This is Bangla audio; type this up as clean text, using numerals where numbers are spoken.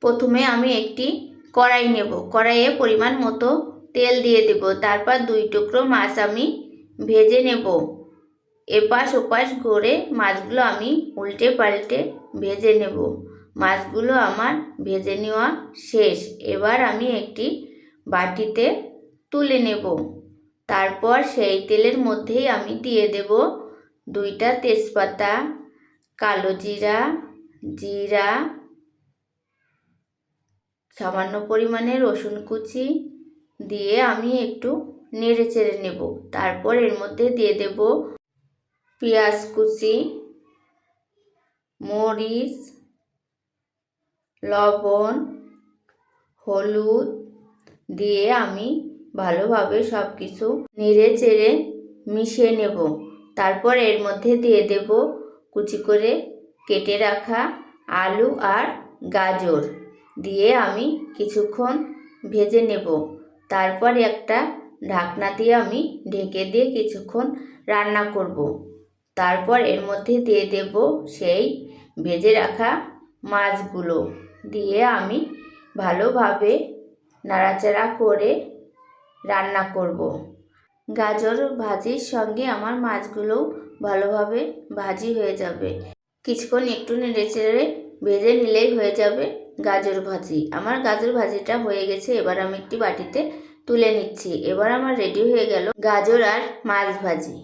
প্রথমে আমি একটি কড়াই নেব, কড়াইয়ে পরিমাণ মতো তেল দিয়ে দেব। তারপর 2 টুকরো মাছ আমি ভেজে নেব। এপাশ ওপাশ করে মাছগুলো আমি উল্টে পাল্টে ভেজে নেব। মাছগুলো আমার ভেজে নেওয়া শেষ। এবার আমি একটি বাটিতে তুলে নেব। তারপর সেই তেলের মধ্যেই আমি দিয়ে দেব 2টা তেজপাতা, কালো জিরা, জিরা, সামান্য পরিমাণে রসুন কুচি দিয়ে আমি একটু নেড়ে চেড়ে নেব। তারপর এর মধ্যে দিয়ে দেব পেঁয়াজ কুচি, মরিচ, লবণ, হলুদ দিয়ে আমি ভালোভাবে সব কিছু নেড়ে চেড়ে মিশিয়ে নেব। তারপর এর মধ্যে দিয়ে দেব কুচি করে কেটে রাখা আলু আর গাজর দিয়ে আমি কিছুক্ষণ ভেজে নেব। তারপর একটা ঢাকনা দিয়ে আমি ঢেকে দিয়ে কিছুক্ষণ রান্না করব। তারপর এর মধ্যে দিয়ে দেব সেই ভেজে রাখা মাছগুলো দিয়ে আমি ভালোভাবে নাড়াচাড়া করে রান্না করব। গাজর ভাজির সঙ্গে আমার মাছগুলো ভালোভাবে ভাজি হয়ে যাবে। কিছুক্ষণ একটু নেড়ে চেড়ে ভেজে নিলেই হয়ে যাবে গাজর ভাজি। আমার গাজর ভাজিটা হয়ে গেছে। এবার আমি একটি বাটিতে তুলে নিচ্ছি। এবার আমার রেডি হয়ে গেল গাজর আর মাছ ভাজি।